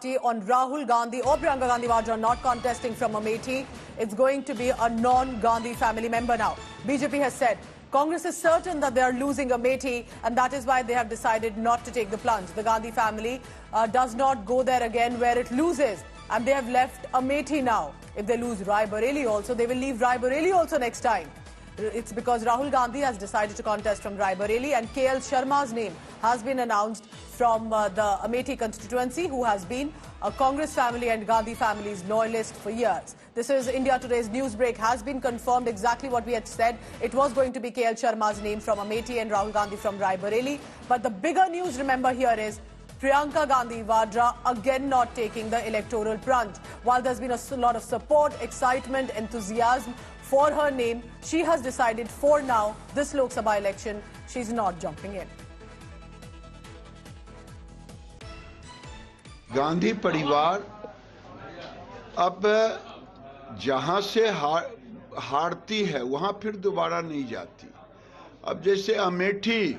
On Rahul Gandhi or Priyanka Gandhi Vadra not contesting from Amethi, it's going to be a non-Gandhi family member now. BJP has said Congress is certain that they are losing Amethi, and that is why they have decided not to take the plunge. The Gandhi family does not go there again where it loses, and they have left Amethi now. If they lose Rai Bareli also, they will leave Rai Bareli also next time. It's because Rahul Gandhi has decided to contest from Rai Bareli, and KL Sharma's name has been announced from the Amethi constituency, who has been a Congress family and Gandhi family's loyalist for years. This is India Today's news break. Has been confirmed exactly what we had said. It was going to be KL Sharma's name from Amethi and Rahul Gandhi from Rai Bareli. But the bigger news, remember, here is Priyanka Gandhi Vadra again not taking the electoral plunge. While there's been a lot of support, excitement, enthusiasm for her name, she has decided for now, this Lok Sabha election, she's not jumping in. Gandhi परिवार अब जहां से हारती है वहां फिर दोबारा नहीं जाती। अब जैसे अमेठी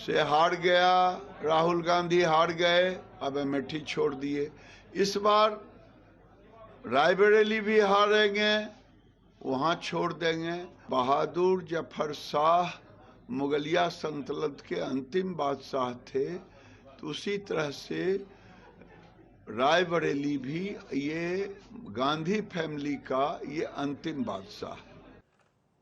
से हार गया, राहुल गांधी हार गए, अब अमेठी छोड़ दिए। इस बार रायबरेली भी हारेंगे, वहां छोड़ देंगे। बहादुर जफर शाह मुगलिया सल्तनत के अंतिम बादशाह थे, तो उसी तरह से रायबरेली भी ये गांधी फैमिली का ये अंतिम बादशाह है।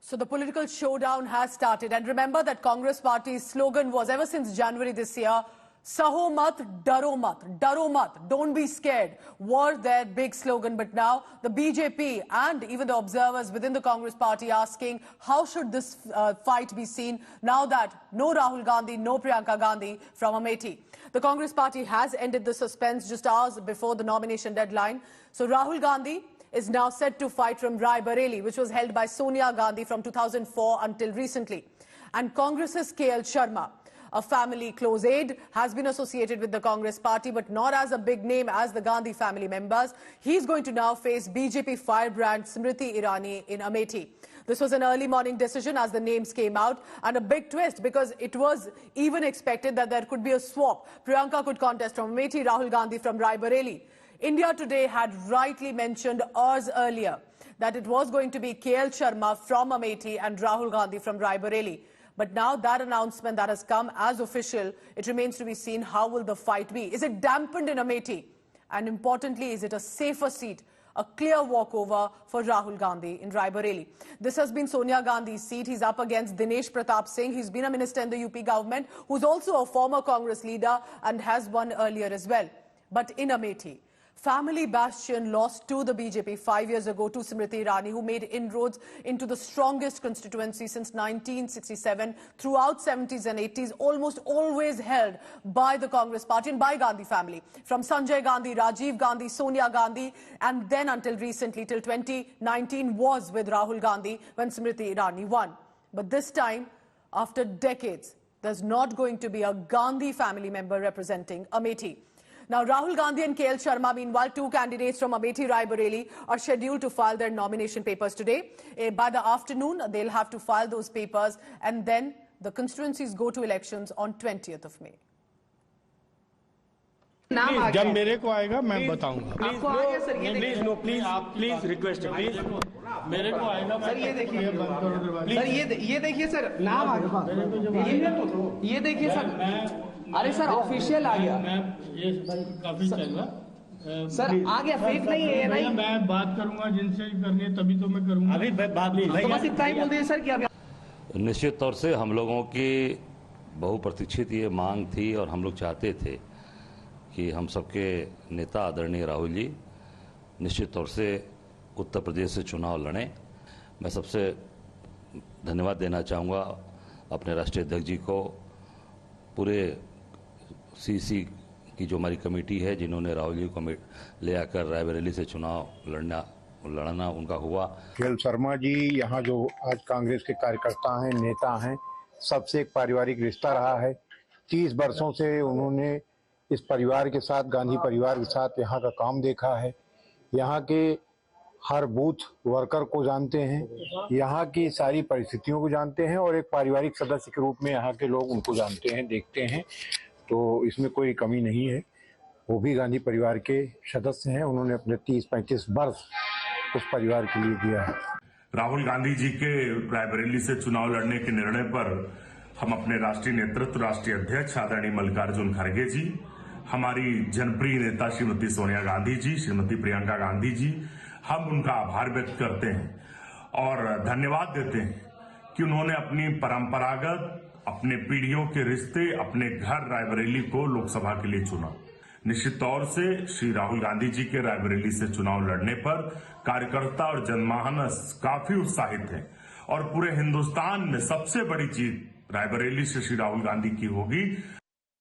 So the political showdown has started, and remember that Congress party's slogan was ever since January this year, Saho mat, daro mat, don't be scared, were their big slogan. But now the BJP and even the observers within the Congress party asking how should this fight be seen now that no Rahul Gandhi, no Priyanka Gandhi from Amethi. The Congress party has ended the suspense just hours before the nomination deadline. So Rahul Gandhi is now set to fight from Rai Bareli, which was held by Sonia Gandhi from 2004 until recently. And Congress's KL Sharma, a family close aide, has been associated with the Congress party, but not as a big name as the Gandhi family members. He's going to now face BJP firebrand Smriti Irani in Amethi. This was an early morning decision as the names came out, and a big twist because it was even expected that there could be a swap. Priyanka could contest from Amethi, Rahul Gandhi from Rai Bareli. India Today had rightly mentioned hours earlier that it was going to be KL Sharma from Amethi and Rahul Gandhi from Rai Bareli. But now that announcement that has come as official, it remains to be seen how will the fight be. Is it dampened in Amethi? And importantly, is it a safer seat, a clear walkover for Rahul Gandhi in Rai Bareli? This has been Sonia Gandhi's seat. He's up against Dinesh Pratap Singh. He's been a minister in the UP government, who's also a former Congress leader and has won earlier as well. But in Amethi, family bastion lost to the BJP 5 years ago to Smriti Irani, who made inroads into the strongest constituency since 1967, throughout 70s and 80s, almost always held by the Congress party and by Gandhi family. From Sanjay Gandhi, Rajiv Gandhi, Sonia Gandhi, and then until recently, till 2019, was with Rahul Gandhi when Smriti Irani won. But this time, after decades, there's not going to be a Gandhi family member representing Amethi. Now, Rahul Gandhi and KL Sharma, meanwhile, two candidates from Amethi Rai Bareli are scheduled to file their nomination papers today. By the afternoon, they'll have to file those papers, and then the constituencies go to elections on 20th of May. जब मेरे को आएगा मैं बताऊंगा। आपको आ गया sir, ये please no please आप प्लीज रिक्वेस्ट प्लीज मेरे को आएगा सर। ये देखिए सर, ये देखिए सर, नाम आ गया। ये देखिए सर, अरे सर ऑफिशियल आ गया। ये काफी चल रहा सर, आ गया, फेक नहीं है भाई। मैं बात करूंगा जिनसे करनी है तभी तो मैं करूंगा। अभी बात नहीं, तो बस इतना ही बोल दीजिए सर कि निश्चित तौर से हम लोगों की बहुप्रतीक्षित ये मांग थी और हम लोग चाहते थे कि हम सबके नेता आदरणीय राहुल जी निश्चित तौर से उत्तर प्रदेश से चुनाव लड़ें। मैं सबसे धन्यवाद देना चाहूँगा अपने राष्ट्रीय अध्यक्ष जी को, पूरे सीसी की जो हमारी कमेटी है जिन्होंने राहुल जी को ले आकर रायबरेली से चुनाव लड़ना उनका हुआ। केएल शर्मा जी यहाँ जो आज कांग्रेस के कार्यकर्ता हैं, नेता हैं, सबसे एक पारिवारिक रिश्ता रहा है। 30 वर्षों से उन्होंने इस परिवार के साथ, गांधी परिवार के साथ यहाँ का काम देखा है। यहाँ के हर बूथ वर्कर को जानते हैं, यहाँ की सारी परिस्थितियों को जानते हैं और एक पारिवारिक सदस्य के रूप में यहाँ के लोग उनको जानते हैं, देखते हैं। तो इसमें कोई कमी नहीं है। वो भी गांधी परिवार के सदस्य हैं। उन्होंने अपने 30-35 वर्ष उस परिवार के लिए दिया है। राहुल गांधी जी के रायबरेली से चुनाव लड़ने के निर्णय पर हम अपने राष्ट्रीय नेतृत्व, राष्ट्रीय अध्यक्ष आदरणीय मल्लिकार्जुन खड़गे जी, हमारी जनप्रिय नेता श्रीमती सोनिया गांधी जी, श्रीमती प्रियंका गांधी जी, हम उनका आभार व्यक्त करते हैं और धन्यवाद देते हैं कि उन्होंने अपनी परंपरागत, अपने पीढ़ियों के रिश्ते, अपने घर रायबरेली को लोकसभा के लिए चुना। निश्चित तौर से श्री राहुल गांधी जी के रायबरेली से चुनाव लड़ने पर कार्यकर्ता और जनमानस काफी उत्साहित है और पूरे हिंदुस्तान में सबसे बड़ी जीत रायबरेली से श्री राहुल गांधी की होगी।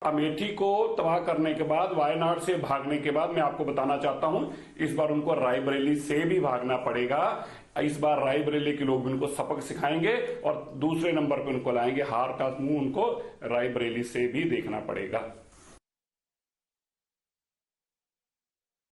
अमेठी को तबाह करने के बाद, वायनाड से भागने के बाद मैं आपको बताना चाहता हूं, इस बार उनको रायबरेली से भी भागना पड़ेगा। इस बार रायबरेली के लोग उनको सबक सिखाएंगे और दूसरे नंबर पर उनको लाएंगे। हार का मुंह उनको रायबरेली से भी देखना पड़ेगा।